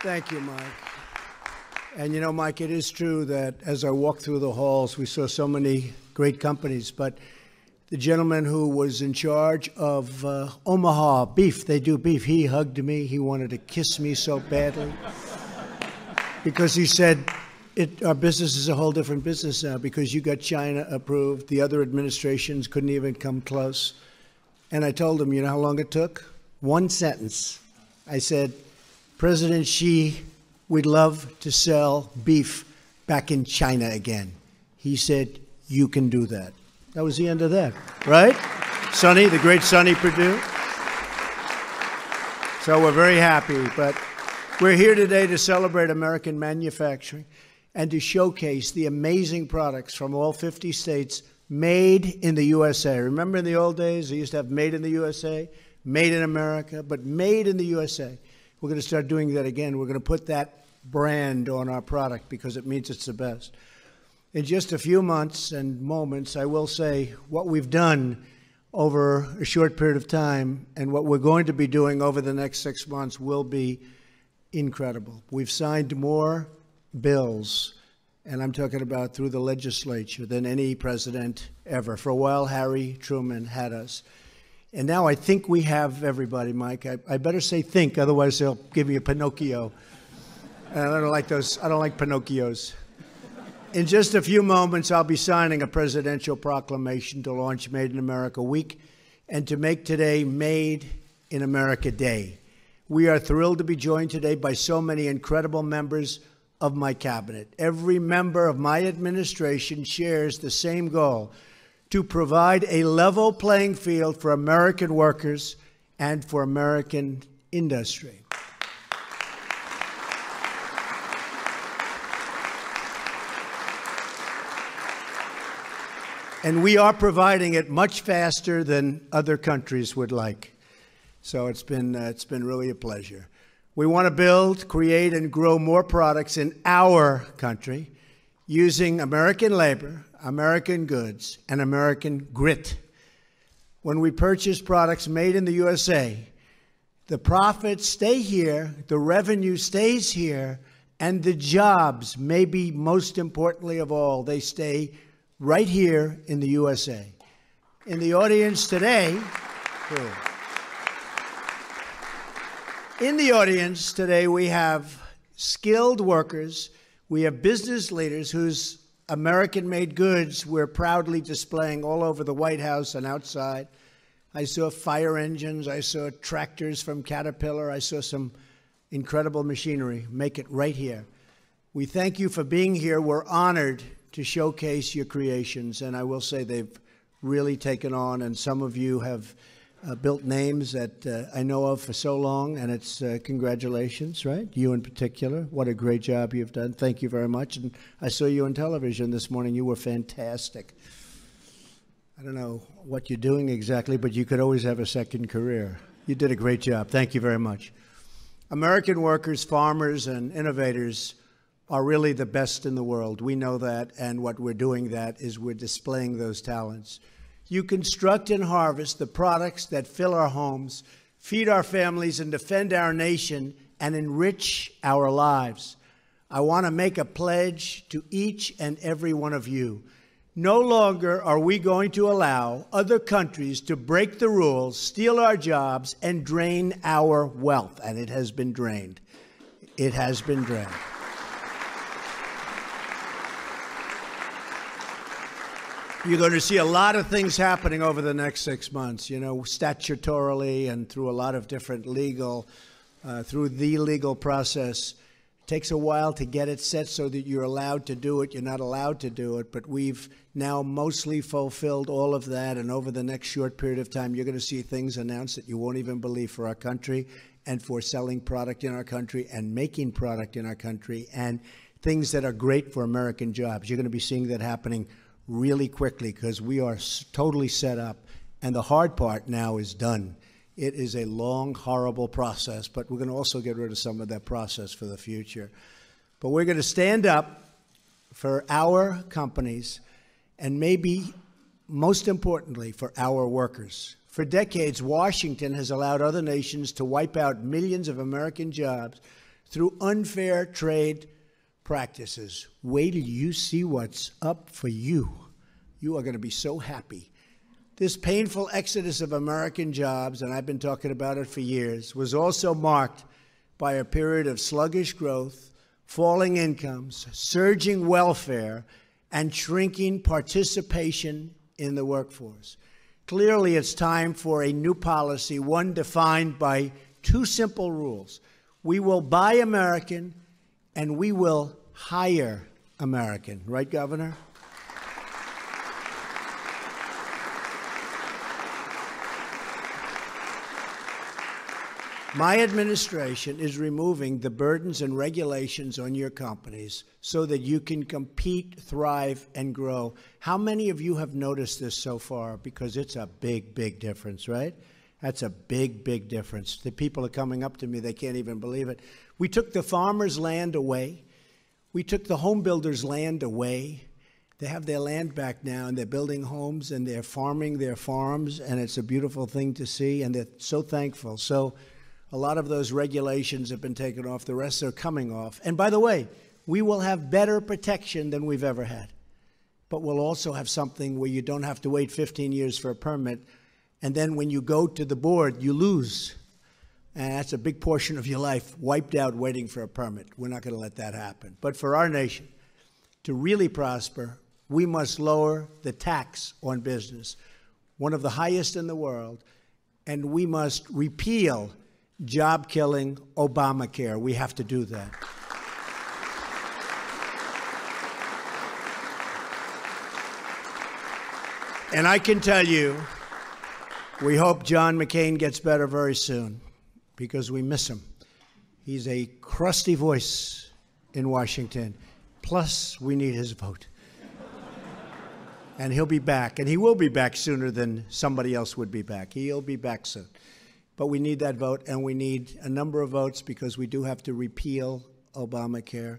Thank you, Mike. And you know, Mike, it is true that as I walked through the halls, we saw so many great companies, but the gentleman who was in charge of Omaha Beef, they do beef, he hugged me. He wanted to kiss me so badly because he said, our business is a whole different business now because you got China approved. The other administrations couldn't even come close. And I told him, you know how long it took? One sentence. I said, President Xi, we'd love to sell beef back in China again. He said, you can do that. That was the end of that, right? Sonny, the great Sonny Perdue. So we're very happy, but we're here today to celebrate American manufacturing and to showcase the amazing products from all 50 states made in the USA. Remember in the old days, they used to have made in the USA, made in America, but made in the USA. We're going to start doing that again. We're going to put that brand on our product because it means it's the best. In just a few months and moments, I will say what we've done over a short period of time and what we're going to be doing over the next 6 months will be incredible. We've signed more bills, and I'm talking about through the legislature, than any president ever. For a while, Harry Truman had us. And now I think we have everybody, Mike. I better say think, otherwise they'll give me a Pinocchio. And I don't like those. I don't like Pinocchios. In just a few moments, I'll be signing a presidential proclamation to launch Made in America Week and to make today Made in America Day. We are thrilled to be joined today by so many incredible members of my cabinet. Every member of my administration shares the same goal: to provide a level playing field for American workers and for American industry. And we are providing it much faster than other countries would like. So it's been really a pleasure. We want to build, create, and grow more products in our country using American labor, American goods, and American grit. When we purchase products made in the USA, the profits stay here, the revenue stays here, and the jobs, maybe most importantly of all, they stay right here in the USA. In the audience today, we have skilled workers, we have business leaders whose American-made goods we're proudly displaying all over the White House and outside. I saw fire engines, I saw tractors from Caterpillar, I saw some incredible machinery. Make it right here. We thank you for being here. We're honored to showcase your creations, and I will say they've really taken on, and some of you have built names that I know of for so long, and it's congratulations, right? You in particular. What a great job you've done. Thank you very much. And I saw you on television this morning. You were fantastic. I don't know what you're doing exactly, but you could always have a second career. You did a great job. Thank you very much. American workers, farmers, and innovators are really the best in the world. We know that, and what we're doing that is we're displaying those talents. You construct and harvest the products that fill our homes, feed our families, and defend our nation and enrich our lives. I want to make a pledge to each and every one of you. No longer are we going to allow other countries to break the rules, steal our jobs, and drain our wealth. And it has been drained. It has been drained. You're going to see a lot of things happening over the next 6 months, you know, statutorily and through a lot of different legal, through the legal process. It takes a while to get it set so that you're allowed to do it. You're not allowed to do it, but we've now mostly fulfilled all of that. And over the next short period of time, you're going to see things announced that you won't even believe for our country and for selling product in our country and making product in our country and things that are great for American jobs. You're going to be seeing that happening really quickly because we are totally set up, and the hard part now is done. It is a long, horrible process, but we're going to also get rid of some of that process for the future. But we're going to stand up for our companies and maybe most importantly for our workers. For decades, Washington has allowed other nations to wipe out millions of American jobs through unfair trade practices. Wait till you see what's up for you. You are going to be so happy. This painful exodus of American jobs, and I've been talking about it for years, was also marked by a period of sluggish growth, falling incomes, surging welfare, and shrinking participation in the workforce. Clearly, it's time for a new policy, one defined by two simple rules. We will buy American, and we will hire American. Right, Governor? My administration is removing the burdens and regulations on your companies so that you can compete, thrive, and grow. How many of you have noticed this so far? Because it's a big, big difference, right? That's a big, big difference. The people are coming up to me, they can't even believe it. We took the farmers' land away. We took the home builders' land away. They have their land back now, and they're building homes, and they're farming their farms, and it's a beautiful thing to see, and they're so thankful. So a lot of those regulations have been taken off. The rest are coming off. And by the way, we will have better protection than we've ever had. But we'll also have something where you don't have to wait 15 years for a permit, and then when you go to the board, you lose. And that's a big portion of your life wiped out waiting for a permit. We're not going to let that happen. But for our nation to really prosper, we must lower the tax on business, one of the highest in the world, and we must repeal job-killing Obamacare. We have to do that. And I can tell you, we hope John McCain gets better very soon, because we miss him. He's a crusty voice in Washington. Plus, we need his vote. And he'll be back. And he will be back sooner than somebody else would be back. He'll be back soon. But we need that vote, and we need a number of votes because we do have to repeal Obamacare,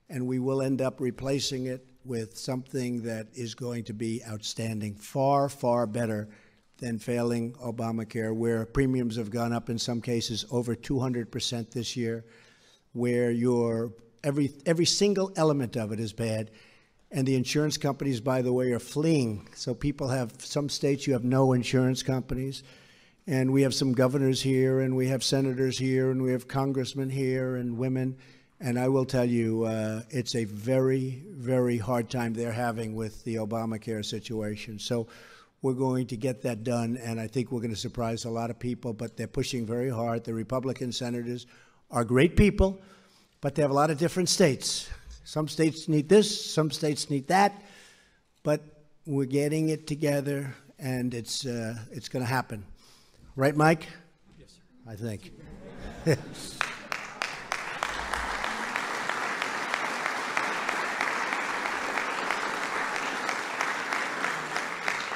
and we will end up replacing it with something that is going to be outstanding, far, far better than failing Obamacare, where premiums have gone up in some cases over 200% this year, where every single element of it is bad. And the insurance companies, by the way, are fleeing. So people have, some states you have no insurance companies. And we have some governors here, and we have senators here, and we have congressmen here, and women. And I will tell you, it's a very, very hard time they're having with the Obamacare situation. So we're going to get that done, and I think we're going to surprise a lot of people, but they're pushing very hard. The Republican senators are great people, but they have a lot of different states. Some states need this, some states need that, but we're getting it together, and it's going to happen. Right, Mike? Yes, sir. I think.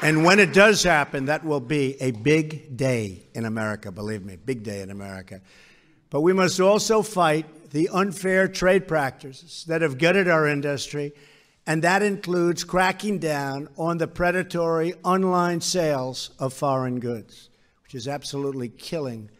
And when it does happen, that will be a big day in America, believe me, big day in America. But we must also fight the unfair trade practices that have gutted our industry, and that includes cracking down on the predatory online sales of foreign goods, which is absolutely killing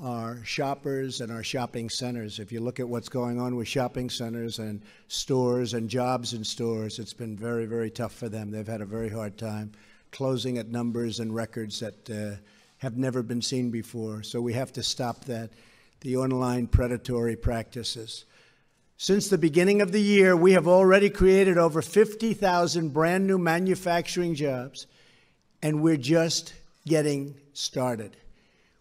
our shoppers and our shopping centers. If you look at what's going on with shopping centers and stores and jobs in stores, it's been very, very tough for them. They've had a very hard time closing at numbers and records that have never been seen before. So we have to stop that, the online predatory practices. Since the beginning of the year, we have already created over 50,000 brand new manufacturing jobs, and we're just getting started.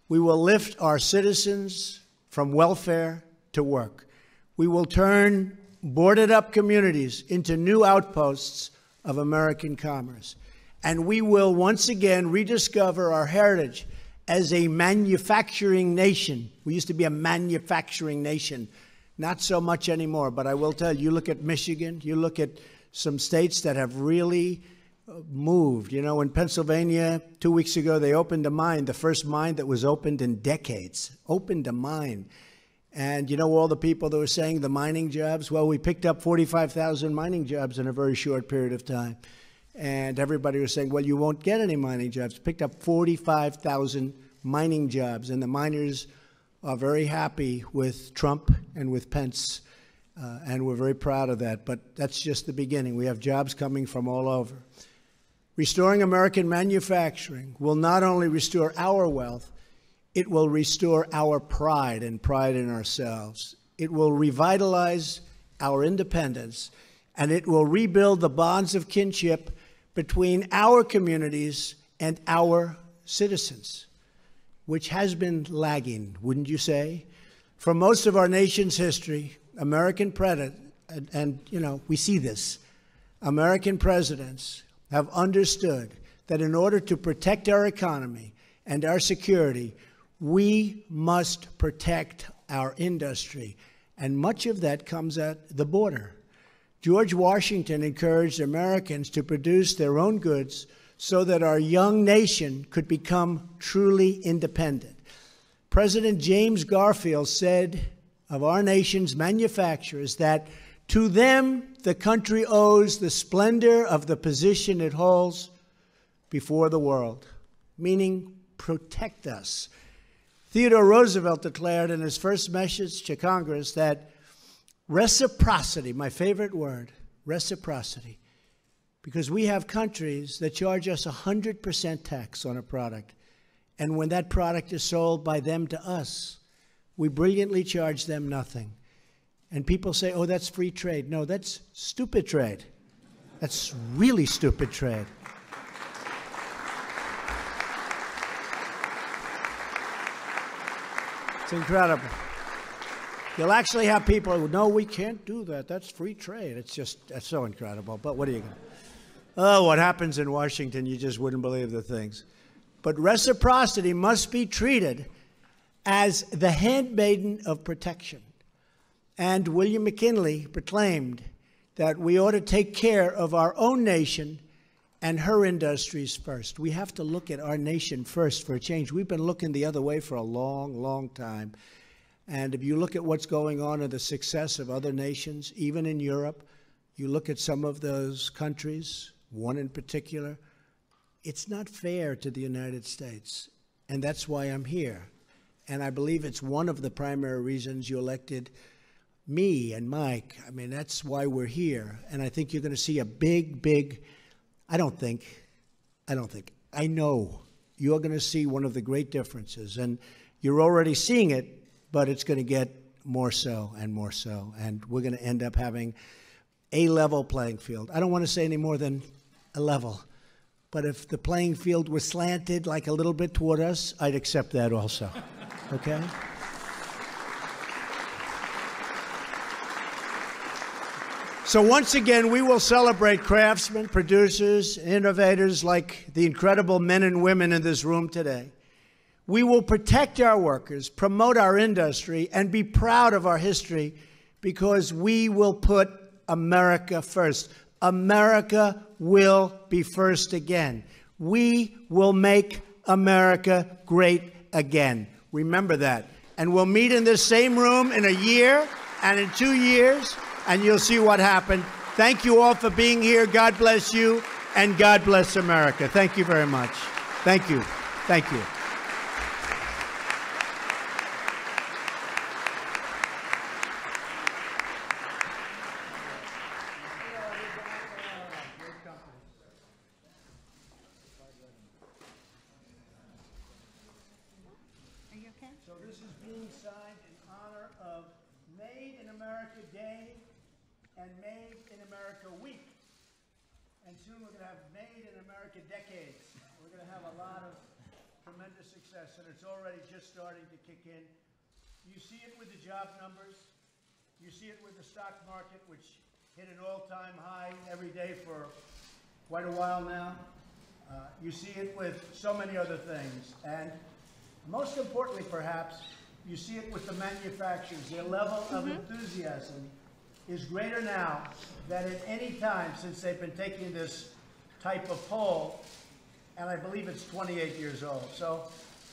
We will lift our citizens from welfare to work. We will turn boarded up communities into new outposts of American commerce. And we will once again rediscover our heritage as a manufacturing nation. We used to be a manufacturing nation. Not so much anymore, but I will tell you, you look at Michigan, you look at some states that have really moved. You know, in Pennsylvania, 2 weeks ago, they opened a mine, the first mine that was opened in decades, opened a mine. And you know all the people that were saying the mining jobs? Well, we picked up 45,000 mining jobs in a very short period of time. And everybody was saying, well, you won't get any mining jobs. Picked up 45,000 mining jobs, and the miners are very happy with Trump and with Pence, and we're very proud of that. But that's just the beginning. We have jobs coming from all over. Restoring American manufacturing will not only restore our wealth, it will restore our pride and pride in ourselves. It will revitalize our independence, and it will rebuild the bonds of kinship between our communities and our citizens, which has been lagging, wouldn't you say? For most of our nation's history, American presidents, and you know, we see this, American presidents have understood that in order to protect our economy and our security, we must protect our industry. And much of that comes at the border. George Washington encouraged Americans to produce their own goods so that our young nation could become truly independent. President James Garfield said of our nation's manufacturers that to them the country owes the splendor of the position it holds before the world, meaning protect us. Theodore Roosevelt declared in his first message to Congress that reciprocity, my favorite word, reciprocity, because we have countries that charge us 100% tax on a product, and when that product is sold by them to us, we brilliantly charge them nothing. And people say, oh, that's free trade. No, that's stupid trade. That's really stupid trade. It's incredible. You'll actually have people who, no, we can't do that. That's free trade. It's just, that's so incredible. But what are you going to do? Oh, what happens in Washington, you just wouldn't believe the things. But reciprocity must be treated as the handmaiden of protection. And William McKinley proclaimed that we ought to take care of our own nation and her industries first. We have to look at our nation first for a change. We've been looking the other way for a long, long time. And if you look at what's going on in the success of other nations, even in Europe, you look at some of those countries, one in particular, it's not fair to the United States. And that's why I'm here. And I believe it's one of the primary reasons you elected me and Mike. I mean, that's why we're here. And I think you're going to see a big, I know you're going to see one of the great differences. And you're already seeing it, but it's going to get more so and more so. And we're going to end up having a level playing field. I don't want to say any more than a level. But if the playing field was slanted like a little bit toward us, I'd accept that also. Okay? So once again, we will celebrate craftsmen, producers, innovators like the incredible men and women in this room today. We will protect our workers, promote our industry, and be proud of our history because we will put America first. America will be first again. We will make America great again. Remember that. And we'll meet in this same room in a year and in 2 years, and you'll see what happened. Thank you all for being here. God bless you, and God bless America. Thank you very much. Thank you. Thank you. So this is being signed in honor of Made in America Day and Made in America Week. And soon we're going to have Made in America Decades. We're going to have a lot of tremendous success, and it's already just starting to kick in. You see it with the job numbers. You see it with the stock market, which hit an all-time high every day for quite a while now. You see it with so many other things. And most importantly, perhaps, you see it with the manufacturers. Their level of enthusiasm is greater now than at any time since they've been taking this type of poll, and I believe it's 28 years old. So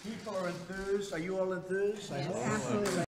people are enthused. Are you all enthused? Yes, absolutely.